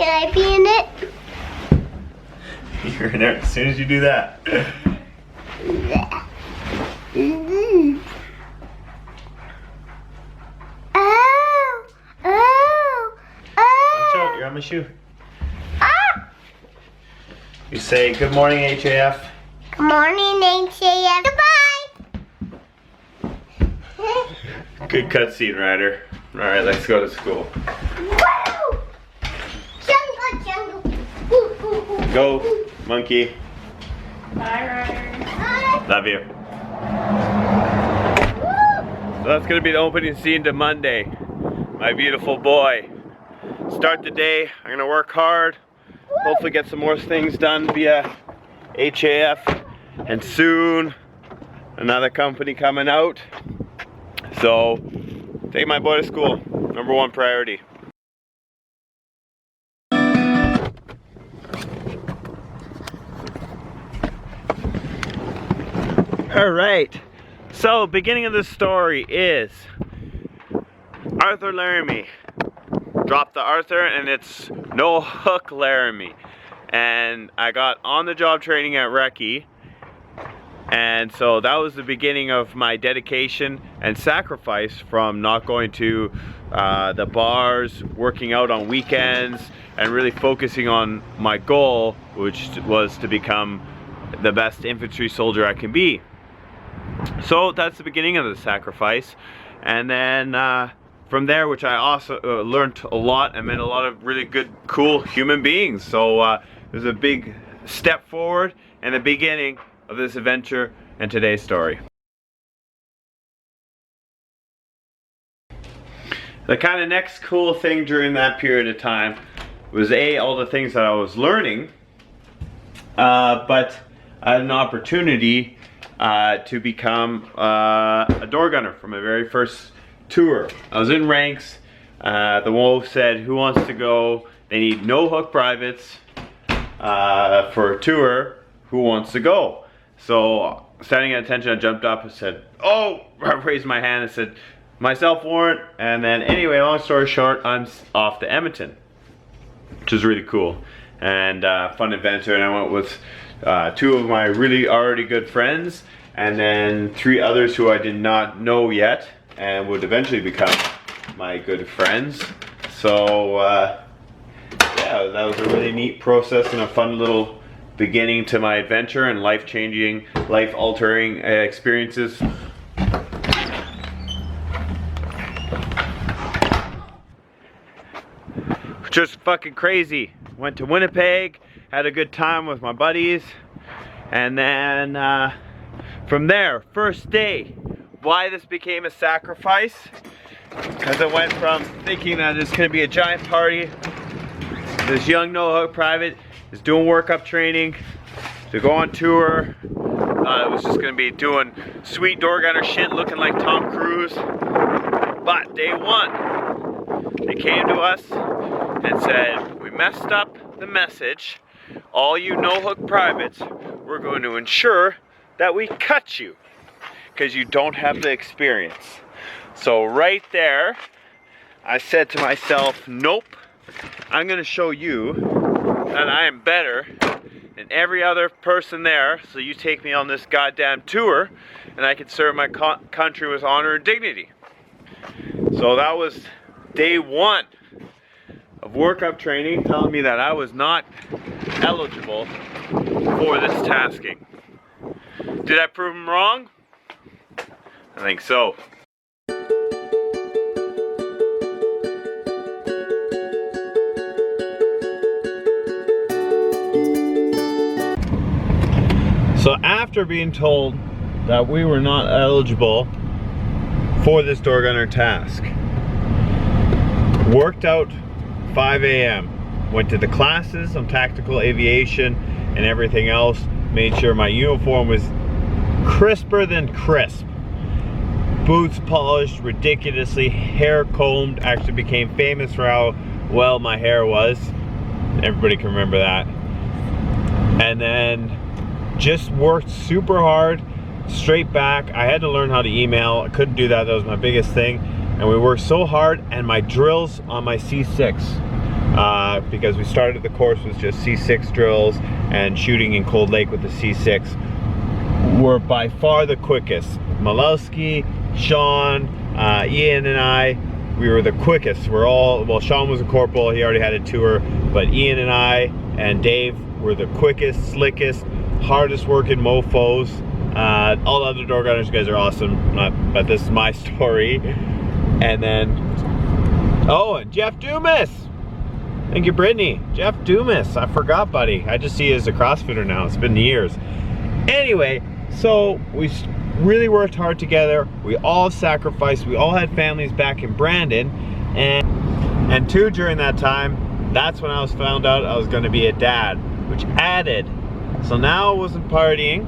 Can I be in it? You're in there as soon as you do that. Oh, oh, Watch out, oh. you're on my shoe. Ah. You say, good morning, H.A.F. Good morning, H.A.F. Goodbye. Good cutscene, Ryder. Alright, let's go to school. Woo! Jungle, jungle. Woo, woo, woo. Go, monkey. Bye, Ryder. Bye. Love you. So that's going to be the opening scene to Monday. My beautiful boy. Start the day. I'm going to work hard. Hopefully get some more things done via H.A.F. And soon another company coming out. So take my boy to school. #1 priority. Alright, so beginning of the story is Arthur Laramie. Dropped the Arthur and it's no hook Laramie. And I got on the job training at Recce. And so that was the beginning of my dedication and sacrifice from not going to the bars, working out on weekends, and really focusing on my goal, which was to become the best infantry soldier I can be. So that's the beginning of the sacrifice. And then from there, which I also learned a lot and met a lot of really good, cool human beings. So it was a big step forward and the beginning of this adventure and today's story. The kind of next cool thing during that period of time was all the things that I was learning, but I had an opportunity to become a door gunner for my very first tour. I was in ranks. The wolf said, who wants to go? They need no hook privates for a tour. Who wants to go? So standing at attention, I jumped up and said, oh, I raised my hand and said, myself, Warren. And then anyway, long story short, I'm off to Edmonton, which is really cool and fun adventure. And I went with 2 of my really already good friends and then 3 others who I did not know yet and would eventually become my good friends. So yeah, that was a really neat process and a fun little beginning to my adventure and life-changing, life-altering experiences. Just fucking crazy. Went to Winnipeg, had a good time with my buddies, and then from there, first day, why this became a sacrifice, because I went from thinking that it's going to be a giant party, this young no-hook private is doing workup training to go on tour. It was just going to be doing sweet door gunner shit, looking like Tom Cruise. But day 1, they came to us and said, we messed up the message. All you no-hook privates, we're going to ensure that we cut you because you don't have the experience. So right there, I said to myself, nope, I'm going to show you that I am better than every other person there, so you take me on this goddamn tour and I can serve my country with honor and dignity. So that was day 1 of workup training, telling me that I was not eligible for this tasking. Did I prove him wrong? I think so. So after being told that we were not eligible for this door gunner task, worked out 5 a.m. Went to the classes on tactical aviation and everything else, made sure my uniform was crisper than crisp. Boots polished ridiculously, hair combed, actually became famous for how well my hair was. Everybody can remember that. And then just worked super hard, straight back. I had to learn how to email. I couldn't do that, that was my biggest thing. And we worked so hard, and my drills on my C6 because we started the course with just C6 drills and shooting in Cold Lake with the C6 were by far the quickest. Malowski, Sean, Ian and I, we were the quickest. We're all, well, Sean was a corporal, he already had a tour, but Ian and I and Dave were the quickest, slickest, hardest working mofos. All the other door gunners, you guys are awesome, but this is my story. And then, oh, and Jeff Dumas. Thank you, Brittany. Jeff Dumas, I forgot, buddy. I just see you as a CrossFitter now. It's been years. Anyway, so we really worked hard together. We all sacrificed. We all had families back in Brandon. And two, during that time, that's when I found out I was going to be a dad, which added. So now I wasn't partying,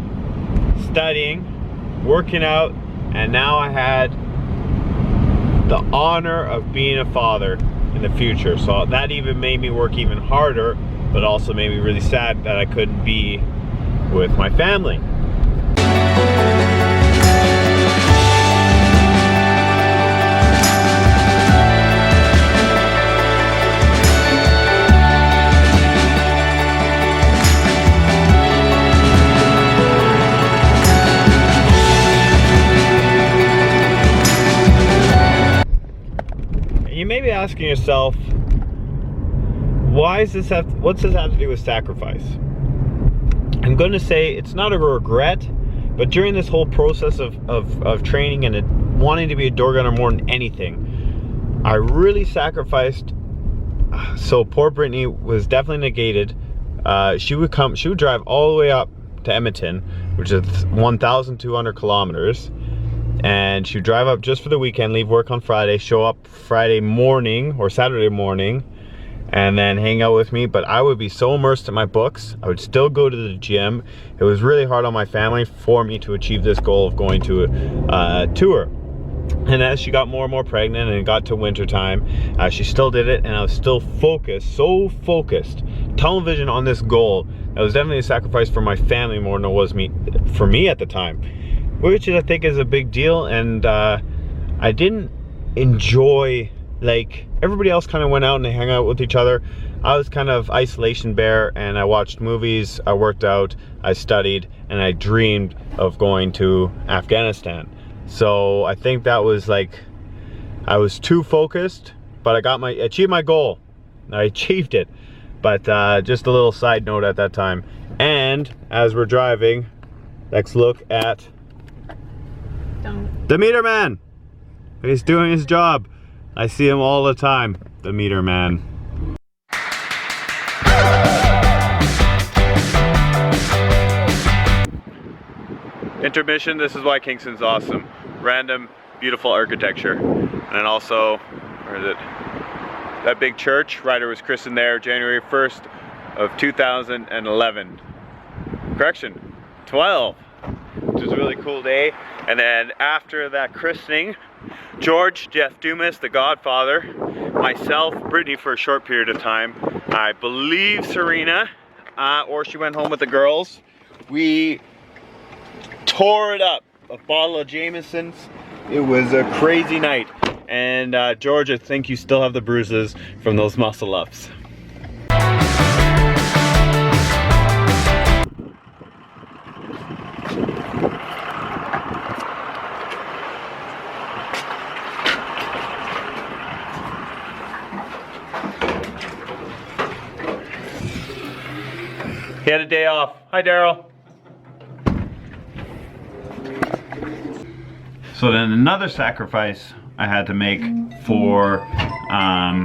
studying, working out, and now I had the honor of being a father in the future. So that even made me work even harder, but also made me really sad that I couldn't be with my family. You may be asking yourself, what's this have to do with sacrifice? I'm going to say it's not a regret, but during this whole process of training and wanting to be a door gunner more than anything, I really sacrificed. So poor Brittany was definitely negated. She would drive all the way up to Edmonton, which is 1,200 kilometers. And she'd drive up just for the weekend, leave work on Friday, show up Friday morning or Saturday morning, and then hang out with me. But I would be so immersed in my books. I would still go to the gym. It was really hard on my family for me to achieve this goal of going to a tour. And as she got more and more pregnant and it got to winter time, she still did it, and I was still focused, so focused, tunnel vision on this goal. That was definitely a sacrifice for my family more than it was for me at the time. Which I think is a big deal, and I didn't enjoy, like, everybody else kind of went out and they hung out with each other. I was kind of isolation bear, and I watched movies, I worked out, I studied, and I dreamed of going to Afghanistan. So I think that was like, I was too focused, but I achieved my goal. I achieved it. But just a little side note at that time. And as we're driving, let's look at the meter man. He's doing his job. I see him all the time, the meter man. Intermission, this is why Kingston's awesome. Random, beautiful architecture. And then also, where is it? That big church, Ryder was christened there January 1st of 2011. Correction, 12. Which was a really cool day. And then after that christening, George, Jeff Dumas, the Godfather, myself, Brittany for a short period of time, I believe Serena, or she went home with the girls. We tore it up. A bottle of Jameson's. It was a crazy night. And George, I think you still have the bruises from those muscle ups. He had a day off. Hi, Daryl. So then another sacrifice I had to make for, I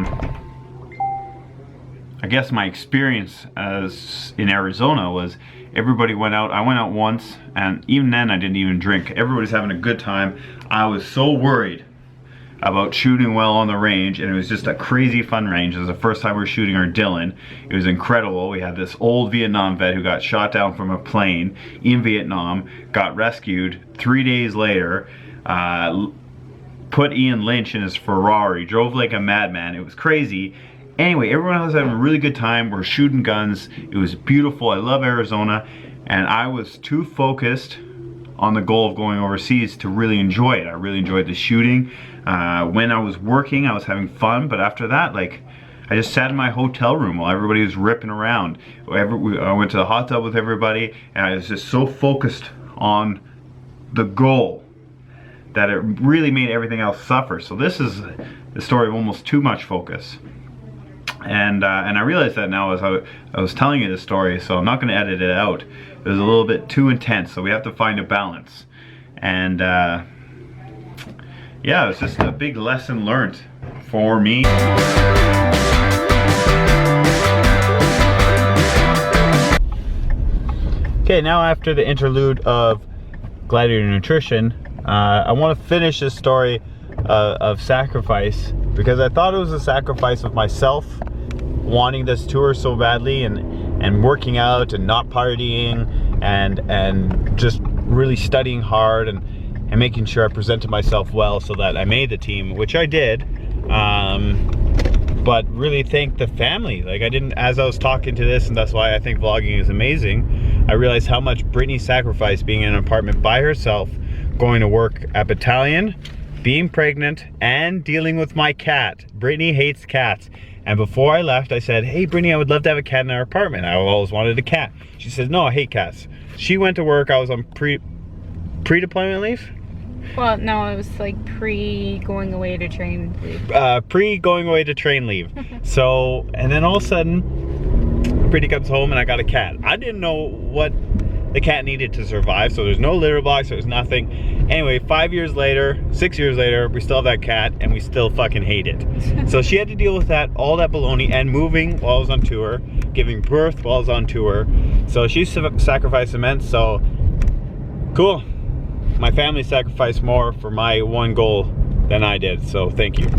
guess my experience as in Arizona was everybody went out. I went out once, and even then I didn't even drink. Everybody's having a good time. I was so worried about shooting well on the range, and it was just a crazy fun range. It was the first time we were shooting our Dillon. It was incredible. We had this old Vietnam vet who got shot down from a plane in Vietnam, got rescued 3 days later, put Ian Lynch in his Ferrari, drove like a madman. It was crazy. Anyway, everyone was having a really good time. We're shooting guns. It was beautiful. I love Arizona, and I was too focused on the goal of going overseas to really enjoy it. I really enjoyed the shooting. When I was working, I was having fun, but after that, like, I just sat in my hotel room while everybody was ripping around. I went to the hot tub with everybody, and I was just so focused on the goal that it really made everything else suffer. So this is the story of almost too much focus. And I realized that now as I was telling you this story, so I'm not going to edit it out. It was a little bit too intense, so we have to find a balance. And yeah, it was just a big lesson learned for me. Okay, now after the interlude of Gladiator Nutrition, I want to finish this story of sacrifice, because I thought it was a sacrifice of myself wanting this tour so badly, and working out and not partying and just really studying hard and making sure I presented myself well so that I made the team, which I did. But really thank the family. Like, I didn't, as I was talking to this, and that's why I think vlogging is amazing, I realized how much Brittany sacrificed being in an apartment by herself, going to work at Battalion, being pregnant, and dealing with my cat. Brittany hates cats. And before I left, I said, hey Brittany, I would love to have a cat in our apartment. I always wanted a cat. She says, no, I hate cats. She went to work. I was on pre-deployment leave? Well, no, it was like pre-going away to train leave. Pre-going away to train leave. So, and then all of a sudden, Brittany comes home and I got a cat. I didn't know what the cat needed to survive, so there's no litter box, there's nothing. Anyway, 5 years later, 6 years later, we still have that cat and we still fucking hate it. So she had to deal with that, all that baloney, and moving while I was on tour, giving birth while I was on tour. So she sacrificed immense, so cool. My family sacrificed more for my one goal than I did, so thank you.